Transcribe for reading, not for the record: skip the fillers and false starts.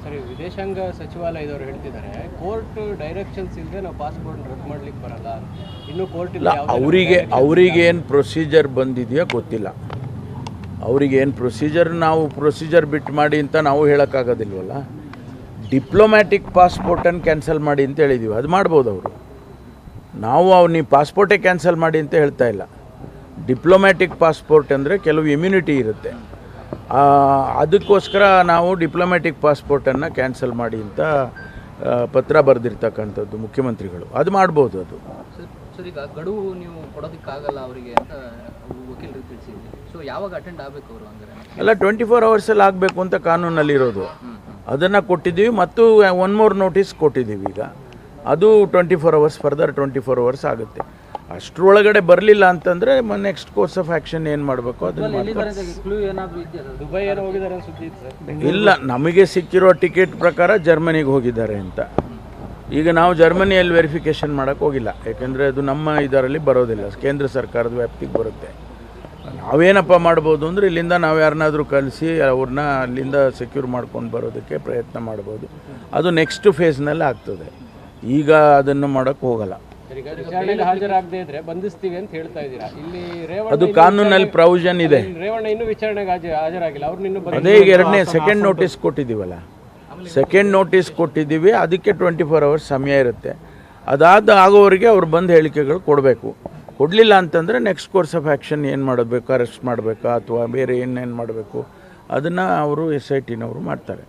ಸರಿ, ವಿದೇಶಾಂಗ ಸಚಿವಾಲಯದವರು ಹೇಳ್ತಿದ್ದಾರೆ ಕೋರ್ಟ್ ಡೈರೆಕ್ಷನ್ಸ್ ಇಲ್ಲದೆ ನಾವು ಪಾಸ್ಪೋರ್ಟ್ ರದ್ದು ಮಾಡ್ಲಿಕ್ಕೆ ಬರಲ್ಲ. ಇನ್ನು ಕೋರ್ಟ್ ಇಲ್ಲ. ಅವ್ರಿಗೇನು ಪ್ರೊಸೀಜರ್ ಬಂದಿದೆಯೋ ಗೊತ್ತಿಲ್ಲ. ಅವ್ರಿಗೇನು ಪ್ರೊಸೀಜರ್, ನಾವು ಪ್ರೊಸೀಜರ್ ಬಿಟ್ಟು ಮಾಡಿ ಅಂತ ನಾವು ಹೇಳೋಕ್ಕಾಗೋದಿಲ್ವಲ್ಲ. ಡಿಪ್ಲೊಮ್ಯಾಟಿಕ್ ಪಾಸ್ಪೋರ್ಟನ್ನು ಕ್ಯಾನ್ಸಲ್ ಮಾಡಿ ಅಂತ ಹೇಳಿದ್ದೀವಿ, ಅದು ಮಾಡ್ಬೋದು ಅವರು. ನಾವು ನೀವು ಪಾಸ್ಪೋರ್ಟೇ ಕ್ಯಾನ್ಸಲ್ ಮಾಡಿ ಅಂತ ಹೇಳ್ತಾ ಇಲ್ಲ. ಡಿಪ್ಲೊಮ್ಯಾಟಿಕ್ ಪಾಸ್ಪೋರ್ಟ್ ಅಂದರೆ ಕೆಲವು ಇಮ್ಯುನಿಟಿ ಇರುತ್ತೆ, ಅದಕ್ಕೋಸ್ಕರ ನಾವು ಡಿಪ್ಲೊಮ್ಯಾಟಿಕ್ ಪಾಸ್ಪೋರ್ಟನ್ನು ಕ್ಯಾನ್ಸಲ್ ಮಾಡಿ ಅಂತ ಪತ್ರ ಬರೆದಿರ್ತಕ್ಕಂಥದ್ದು ಮುಖ್ಯಮಂತ್ರಿಗಳು. ಅದು ಮಾಡ್ಬೋದು. ಅದು ಸರ್, ಈಗ ಗಡುವು ನೀವು ಕೊಡೋದಕ್ಕಾಗಲ್ಲ ಅವರಿಗೆ ಅಂತ ವಕೀಲರು ತಿಳಿಸಿದ್ವಿ. ಸೊ ಯಾವಾಗ ಅಟೆಂಡ್ ಆಗಬೇಕು ಅವರು? ಅಂದರೆ ಅಲ್ಲ, 24 hours ಆಗಬೇಕು ಅಂತ ಕಾನೂನಲ್ಲಿರೋದು. ಅದನ್ನು ಕೊಟ್ಟಿದ್ದೀವಿ ಮತ್ತು 1 more ನೋಟಿಸ್ ಕೊಟ್ಟಿದ್ದೀವಿ. ಈಗ ಅದು 24 hours, ಫರ್ದರ್ 24 hours ಆಗುತ್ತೆ. ಅಷ್ಟರೊಳಗಡೆ ಬರಲಿಲ್ಲ ಅಂತಂದರೆ ನೆಕ್ಸ್ಟ್ ಕೋರ್ಸ್ ಆಫ್ ಆ್ಯಕ್ಷನ್ ಏನು ಮಾಡಬೇಕು ಅದನ್ನು ದುಬೈ ಏನೋ ಹೋಗಿದ್ದಾರೆ ಸುದ್ದಿ ಸರ್. ಇಲ್ಲ, ನಮಗೆ ಸಿಕ್ಕಿರೋ ಟಿಕೆಟ್ ಪ್ರಕಾರ ಜರ್ಮನಿಗೆ ಹೋಗಿದ್ದಾರೆ ಅಂತ. ಈಗ ನಾವು ಜರ್ಮನಿಯಲ್ಲಿ ವೆರಿಫಿಕೇಷನ್ ಮಾಡೋಕ್ಕೆ ಹೋಗಿಲ್ಲ, ಯಾಕೆಂದರೆ ಅದು ನಮ್ಮ ಇದರಲ್ಲಿ ಬರೋದಿಲ್ಲ, ಕೇಂದ್ರ ಸರ್ಕಾರದ ವ್ಯಾಪ್ತಿಗೆ ಬರುತ್ತೆ. ನಾವೇನಪ್ಪ ಮಾಡ್ಬೋದು ಅಂದರೆ ಇಲ್ಲಿಂದ ನಾವು ಯಾರನ್ನಾದರೂ ಕಳಿಸಿ ಅವ್ರನ್ನ ಅಲ್ಲಿಂದ ಸೆಕ್ಯೂರ್ ಮಾಡ್ಕೊಂಡು ಬರೋದಕ್ಕೆ ಪ್ರಯತ್ನ ಮಾಡ್ಬೋದು. ಅದು ನೆಕ್ಸ್ಟ್ ಫೇಸ್ನಲ್ಲಿ ಆಗ್ತದೆ. ಈಗ ಅದನ್ನು ಮಾಡೋಕ್ಕೆ ಹೋಗಲ್ಲ. ಹಾಜರಾಗದೇ ಇದ್ರೆ ಬಂಧಿಸ್ತೀವಿ ಅಂತ ಹೇಳ್ತಾ ಇದ್ದೀರಾ. ಇಲ್ಲಿ ಅದು ಕಾನೂನಲ್ಲಿ ಪ್ರಾವಿಷನ್ ಇದೆ. ರೇವಣ್ಣ ಇನ್ನೂ ವಿಚಾರಣೆಗೆ ಹಾಜರಾಗಿಲ್ಲ, ಅವ್ರನ್ನ ಇನ್ನೂ ಅದೇ ಈಗ ಎರಡನೇ ಸೆಕೆಂಡ್ ನೋಟಿಸ್ ಕೊಟ್ಟಿದ್ದೀವಲ್ಲ, ಸೆಕೆಂಡ್ ನೋಟಿಸ್ ಕೊಟ್ಟಿದ್ದೀವಿ. ಅದಕ್ಕೆ 24 hours ಸಮಯ ಇರುತ್ತೆ. ಆಗೋವರೆಗೆ ಅವ್ರು ಬಂದು ಹೇಳಿಕೆಗಳು ಕೊಡಬೇಕು. ಕೊಡಲಿಲ್ಲ ಅಂತಂದರೆ ನೆಕ್ಸ್ಟ್ ಕೋರ್ಸ್ ಆಫ್ ಆ್ಯಕ್ಷನ್ ಏನು ಮಾಡಬೇಕು, ಅರೆಸ್ಟ್ ಮಾಡಬೇಕಾ ಅಥವಾ ಬೇರೆ ಏನೇನು ಮಾಡಬೇಕು ಅದನ್ನು ಅವರು SIT ನವರು ಮಾಡ್ತಾರೆ.